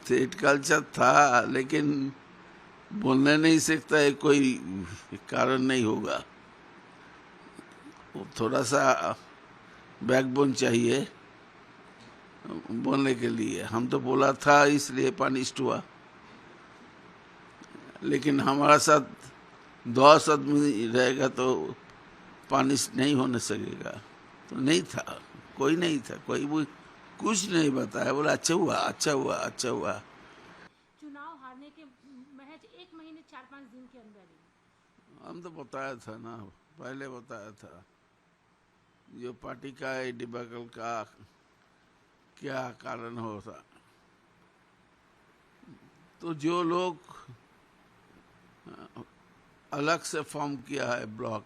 Threat culture था, लेकिन बोलने नहीं सकता है, कोई कारण नहीं होगा। वो थोड़ा सा बैकबोन चाहिए बोलने के लिए। हम तो बोला था इसलिए पनिश्ड हुआ, लेकिन हमारा साथ 10 आदमी रहेगा तो पनिश नहीं होने सकेगा। तो नहीं था, कोई नहीं था, कोई भी कुछ नहीं बताया, बोला अच्छा हुआ अच्छा हुआ अच्छा हुआ। चुनाव हारने के महज 1 महीने 4-5 दिन के अंदर ही हम तो बताया था ना, पहले बताया था जो पार्टी का डिबेकल का क्या कारण होता। तो जो लोग अलग से फॉर्म किया है ब्लॉक,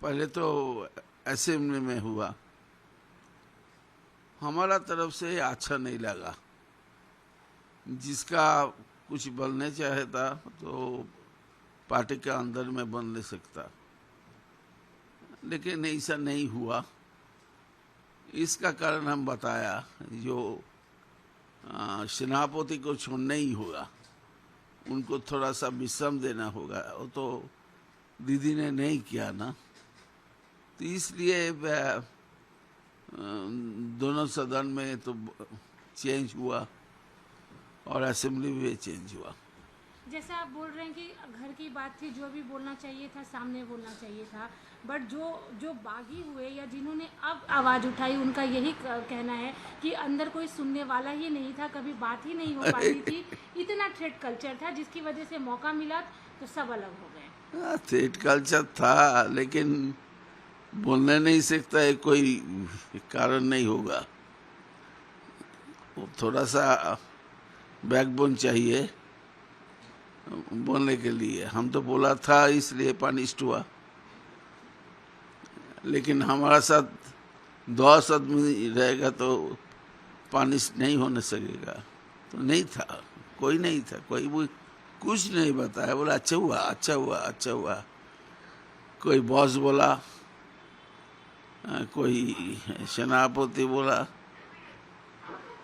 पहले तो असेंबली में हुआ, हमारा तरफ से अच्छा नहीं लगा। जिसका कुछ बनने चाहता तो पार्टी के अंदर में बन ले सकता, लेकिन ऐसा नहीं हुआ। इसका कारण हम बताया, जो सेनापति को छोड़ना ही होगा, उनको थोड़ा सा विश्राम देना होगा। वो तो दीदी ने नहीं किया ना, तो इसलिए दोनों सदन में तो चेंज हुआ और असेंबली में चेंज हुआ। जैसा आप बोल रहे हैं कि घर की बात थी, जो भी बोलना चाहिए था सामने बोलना चाहिए था, बट जो जो बागी हुए या जिन्होंने अब आवाज़ उठाई, उनका यही कहना है कि अंदर कोई सुनने वाला ही नहीं था, कभी बात ही नहीं हो पाती थी। इतना थ्रेट कल्चर था जिसकी वजह से मौका मिला तो सब अलग हो गए। थ्रेट कल्चर था, लेकिन बोलने नहीं सकता है, कोई कारण नहीं होगा। वो थोड़ा सा बैकबोन चाहिए बोलने के लिए। हम तो बोला था इसलिए पनिश्ड हुआ, लेकिन हमारा साथ 10 आदमी रहेगा तो पनिश नहीं होने सकेगा। तो नहीं था, कोई नहीं था, कोई भी कुछ नहीं बताया, बोला अच्छा हुआ अच्छा हुआ अच्छा हुआ। कोई बॉस बोला, कोई सेनापति बोला,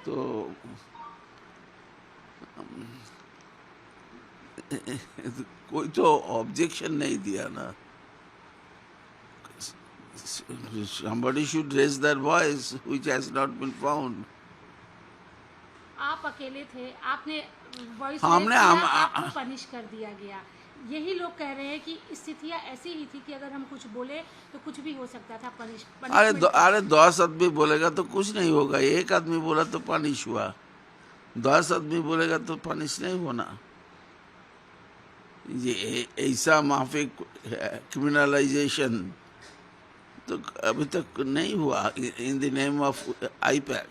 तो कोई तो ऑब्जेक्शन नहीं दिया ना। Somebody should raise their voice, which has not been found. आप अकेले थे, आपने वॉइस रेज हमने किया, हम आपको पनिश कर दिया गया। यही लोग कह रहे हैं कि स्थितियां ऐसी ही थी कि अगर हम कुछ बोले तो कुछ भी हो सकता था। अरे 10 आदमी बोलेगा तो कुछ नहीं होगा, एक आदमी बोला तो पनिश हुआ, 10 आदमी बोलेगा तो पनिश नहीं होना। ये ऐसा माफी क्रिमिनलाइजेशन तो अभी तक नहीं हुआ in the name of IUPAC.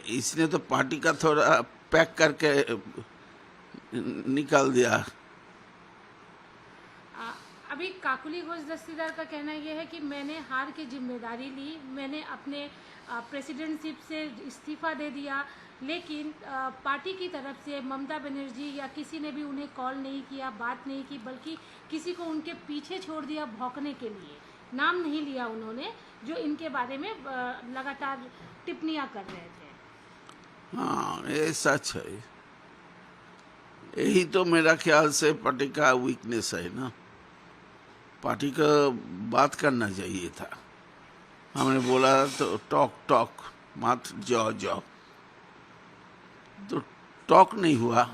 इसने तो पार्टी का थोड़ा पैक करके निकाल दिया। अभी काकुली घोष दस्तीदार का कहना यह है कि मैंने हार की जिम्मेदारी ली, मैंने अपने प्रेसिडेंटशिप से इस्तीफा दे दिया, लेकिन पार्टी की तरफ से ममता बनर्जी या किसी ने भी उन्हें कॉल नहीं किया, बात नहीं की, बल्कि किसी को उनके पीछे छोड़ दिया भौंकने के लिए। नाम नहीं लिया उन्होंने, जो इनके बारे में लगातार टिप्पणियां कर रहे थे। हाँ, ये सच है। यही तो मेरा ख्याल से पार्टी का वीकनेस है ना। पार्टी का बात करना चाहिए था। हमने बोला तो टॉक टॉक मत जाओ जाओ, तो टॉक नहीं हुआ।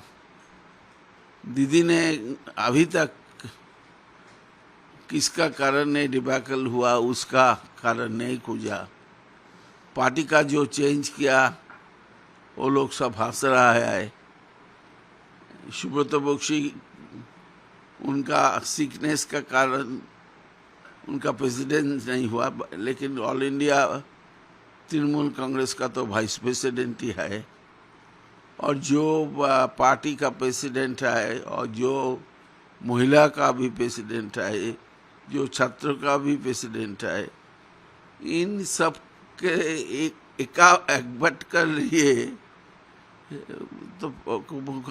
दीदी ने अभी तक किसका कारण नहीं डिबैकल हुआ, उसका कारण नहीं खोजा। पार्टी का जो चेंज किया वो लोग सब हंस रहा है। सुब्रत बख्शी, उनका सिकनेस का कारण उनका प्रेसिडेंट नहीं हुआ, लेकिन ऑल इंडिया तृणमूल कांग्रेस का तो वाइस प्रेसिडेंट ही है। और जो पार्टी का प्रेसिडेंट है, और जो महिला का भी प्रेसिडेंट है, जो छात्रों का भी प्रेसिडेंट है, इन सब के एकवट कर लिए तो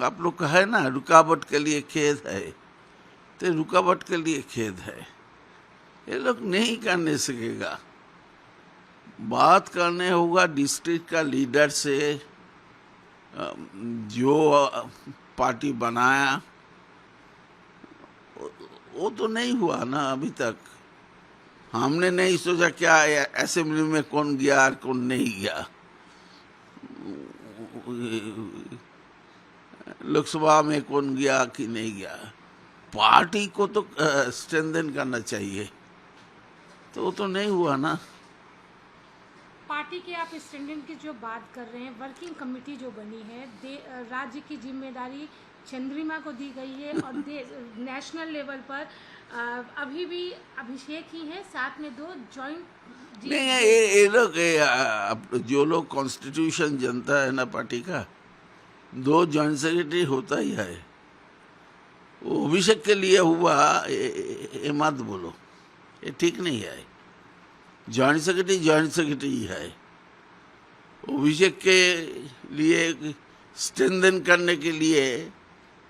आप लोग का है ना, रुकावट के लिए खेद है, तो रुकावट के लिए खेद है। ये लोग नहीं करने सकेगा। बात करने होगा डिस्ट्रिक्ट का लीडर से, जो पार्टी बनाया वो तो नहीं हुआ ना अभी तक। हमने नहीं सोचा क्या असेंबली में कौन गया और कौन नहीं गया, लोकसभा में कौन गया कि नहीं गया। पार्टी को तो स्ट्रेंथन करना चाहिए, तो वो तो नहीं हुआ ना। पार्टी के आप स्टैंडिंग की जो बात कर रहे हैं, वर्किंग कमेटी जो बनी है, राज्य की जिम्मेदारी चंद्रिमा को दी गई है और नेशनल लेवल पर अभी भी अभिषेक ही है, साथ में 2 जॉइंट। नहीं, ये लोग जो लोग कॉन्स्टिट्यूशन जनता है ना पार्टी का, 2 जॉइंट सेक्रेटरी होता ही है। वो अभिषेक के लिए हुआ ये मत बोलो, ये ठीक नहीं है। जॉइंट सेक्रेटरी ही है। अभिषेक के लिए स्ट्रेंथन करने के लिए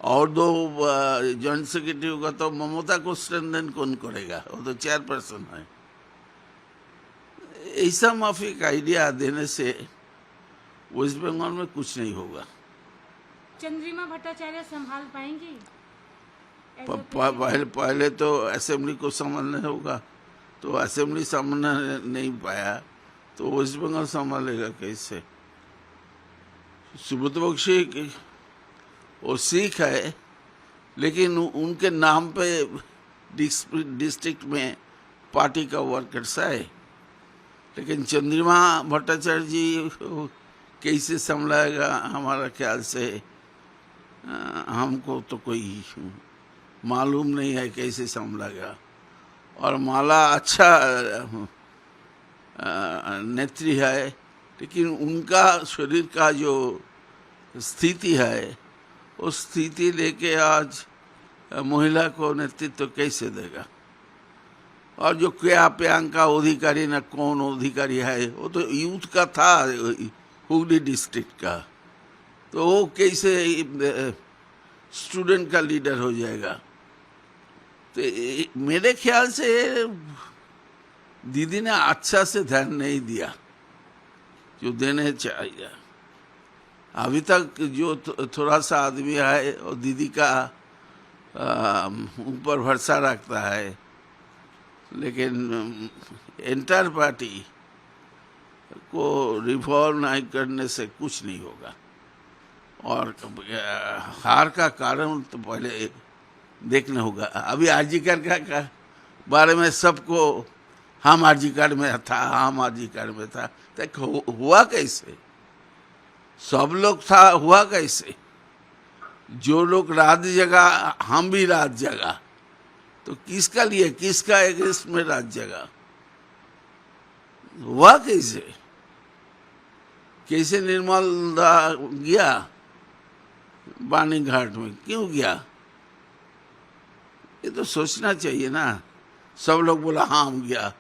और 2 जॉइंट सेक्रेटरी होगा, तो ममता को स्ट्रेंथन कौन करेगा? वो तो चेयरपर्सन है। ऐसा माफिक आइडिया देने से वेस्ट बंगाल में कुछ नहीं होगा। चंद्रिमा भट्टाचार्य संभाल पाएंगी? पहले तो असेंबली को संभालना होगा, तो असेंबली संभालना नहीं पाया तो वेस्ट बंगाल संभालेगा कैसे? सुब्रत बख्शी वो सिख है, लेकिन उनके नाम पे डिस्ट्रिक्ट में पार्टी का वर्कर्स है। लेकिन चंद्रिमा भट्टाचार्य जी कैसे संभालेगा, हमारा ख्याल से हमको तो कोई मालूम नहीं है कैसे संभालेगा। और माला अच्छा नेत्री है, लेकिन उनका शरीर का जो स्थिति है, उस स्थिति लेके आज महिला को नेतृत्व कैसे देगा? और जो क्या प्रियंका अधिकारी ना कौन अधिकारी है, वो तो यूथ का था, हुगली डिस्ट्रिक्ट का, तो वो कैसे स्टूडेंट का लीडर हो जाएगा? तो मेरे ख्याल से दीदी ने अच्छा से ध्यान नहीं दिया जो देने चाहिए। अभी तक जो थोड़ा सा आदमी है और दीदी का ऊपर भरोसा रखता है, लेकिन एंटायर पार्टी को रिफॉर्म नहीं करने से कुछ नहीं होगा। और हार का कारण तो पहले देखना होगा। अभी आरजीकर का बारे में सबको हम आरजीकर में था, हम आरजीकर में था, तो हुआ कैसे? सब लोग था, हुआ कैसे? जो लोग रात जगा, हम भी रात जगा, तो किसका लिए, किसका एगेंस्ट में रात जगा? हुआ कैसे? कैसे निर्मल गया बानी घाट में, क्यों गया? ये तो सोचना चाहिए ना। सब लोग बोला हाँ हम गया,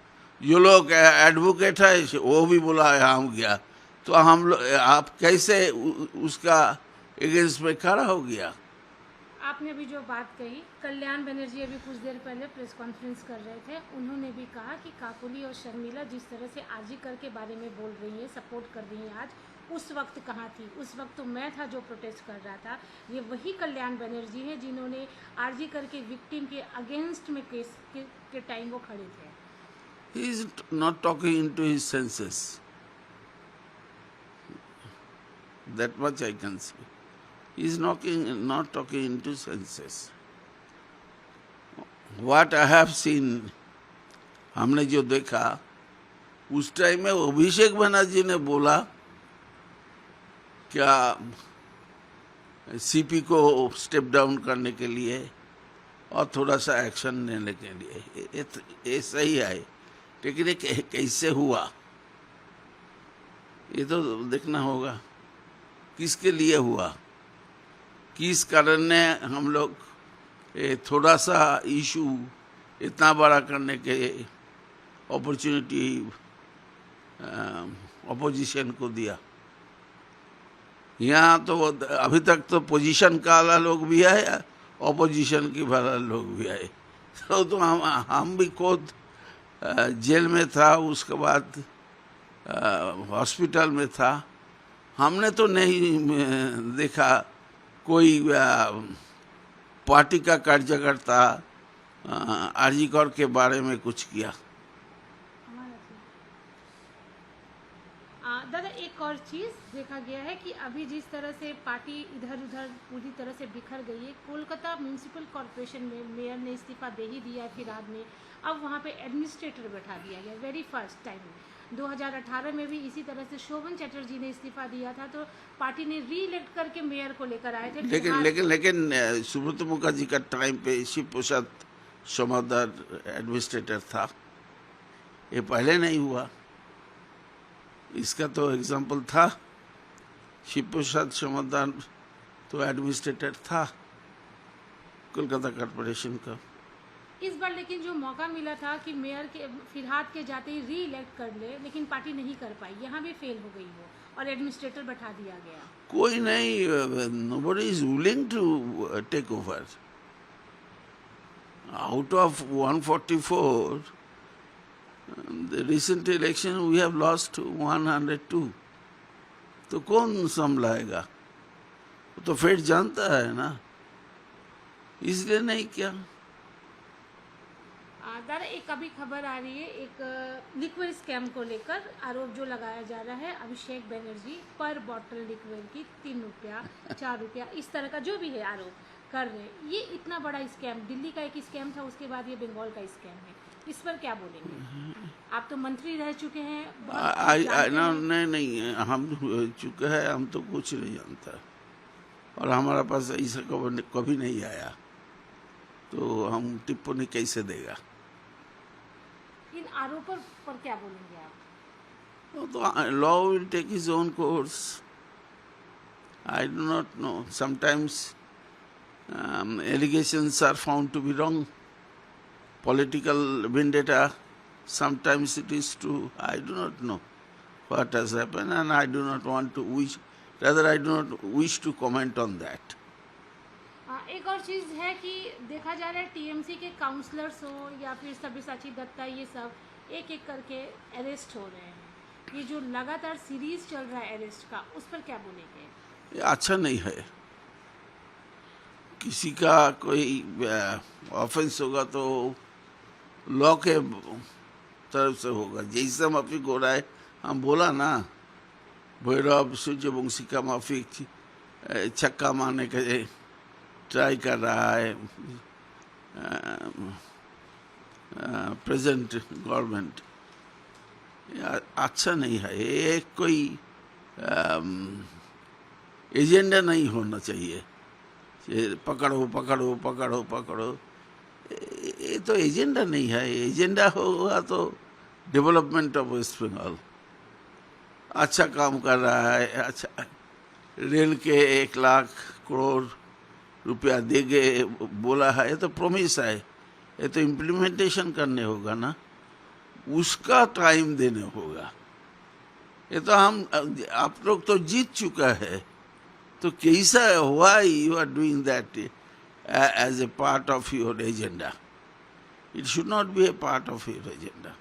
जो लोग एडवोकेट है वो भी बोला हम गया, तो हम लोग आप कैसे उसका एगेंस्ट में खड़ा हो गया? आपने अभी जो बात कही, कल्याण बनर्जी अभी कुछ देर पहले प्रेस कॉन्फ्रेंस कर रहे थे, उन्होंने भी कहा कि काकोली और शर्मिला जिस तरह से आरजीकर के बारे में बोल रही है, सपोर्ट कर रही है, आज उस वक्त कहाँ थी? उस वक्त तो मैं था जो प्रोटेस्ट कर रहा था। ये वही कल्याण बनर्जी है जिन्होंने आरजीकर के विक्टिम के अगेंस्ट में केस के टाइम वो खड़े थे। He is not talking into his senses. That much I can say. He is not talking into senses. What I have seen, हमने जो देखा उस टाइम में अभिषेक बनर्जी ने बोला क्या सीपी को स्टेप डाउन करने के लिए और थोड़ा सा एक्शन लेने के लिए, ये सही है, लेकिन ये कैसे हुआ ये तो देखना होगा। किसके लिए हुआ, किस कारण ने हम लोग थोड़ा सा इशू इतना बड़ा करने के अपॉर्चुनिटी अपोजिशन को दिया। यहाँ तो अभी तक तो पोजीशन का वाला लोग भी है, अपोजिशन की वाला लोग भी है। तो हम भी खुद जेल में था, उसके बाद हॉस्पिटल में था। हमने तो नहीं देखा कोई पार्टी का कार्यकर्ता आरजी कौर के बारे में कुछ किया। दादा एक और चीज़ देखा गया है कि अभी जिस तरह से पार्टी इधर उधर पूरी तरह से बिखर गई है, कोलकाता म्यूनिसिपल कॉरपोरेशन में मेयर ने इस्तीफा दे ही दिया फिलहाल में, अब वहाँ पे एडमिनिस्ट्रेटर बैठा दिया गया वेरी फर्स्ट टाइम। 2018 में भी इसी तरह से शोभन चटर्जी ने इस्तीफा दिया था, तो पार्टी ने री इलेक्ट करके मेयर को लेकर आए थे। लेकिन सुब्रत मुखर्जी का टाइम पे शिव प्रसाद समादार एडमिनिस्ट्रेटर था, ये पहले नहीं हुआ। इसका तो एग्जाम्पल था, शिव प्रसाद समादार तो एडमिनिस्ट्रेटर था कोलकाता कॉरपोरेशन का। इस बार लेकिन जो मौका मिला था कि मेयर के फिरहाद के जाते ही री इलेक्ट कर ले, लेकिन पार्टी नहीं कर पाई, यहाँ भी फेल हो गई वो और एडमिनिस्ट्रेटर बैठा दिया गया। कोई नहीं, nobody is willing to take over. Out of 144, the recent election we have lost 102. तो कौन संभलाएगा? वो तो फेट जानता है ना, इसलिए नहीं क्या। दादा एक अभी खबर आ रही है, एक लिक्विड स्कैम को लेकर आरोप जो लगाया जा रहा है अभिषेक बनर्जी पर बॉटल लिक्विड की 3 रुपया 4 रुपया इस तरह का जो भी है आरोप कर रहे हैं। ये इतना बड़ा स्कैम, दिल्ली का एक स्कैम था, उसके बाद ये बंगाल का स्कैम है, इस पर क्या बोलेंगे? आप तो मंत्री रह चुके हैं। नहीं, हम चुके हैं, हम तो कुछ नहीं जानता और हमारा पास ऐसा कभी नहीं आया, तो हम टिप्पणी कैसे देगा? इन आरोपों पर क्या बोलेंगे आप? तो law will take his own course. I do not know, sometimes allegations are found to be wrong, political vendetta, sometimes it is true. I do not know what has happened and I do not want to wish, rather I do not wish to comment on that. एक और चीज़ है कि देखा जा रहा है TMC के counsellors हो या फिर सब्यसाची दत्ता, ये सब एक एक करके अरेस्ट हो रहे हैं। ये जो लगातार सीरीज चल रहा है अरेस्ट का, उस पर क्या बोलेंगे? ये अच्छा नहीं है। किसी का कोई ऑफेंस होगा तो लॉ के तरफ से होगा। जैसे माफी हो रहा है, हम बोला ना, भैरव सूर्यवंशी का माफी छक्का मारने के ट्राई कर रहा है प्रेजेंट गवर्नमेंट, अच्छा नहीं है। ये कोई एजेंडा नहीं होना चाहिए, पकड़ो पकड़ो पकड़ो पकड़ो, ये तो एजेंडा नहीं है। एजेंडा होगा तो डेवलपमेंट ऑफ वेस्ट बंगाल, अच्छा काम कर रहा है, अच्छा रेल के 1 लाख करोड़ रुपया देंगे बोला है, ये तो प्रॉमिस है, ये तो इम्प्लीमेंटेशन करने होगा ना, उसका टाइम देने होगा। ये तो आप लोग तो जीत चुका है, तो कैसा हुआ you are doing that as a part of your agenda? It should not be a part of your agenda.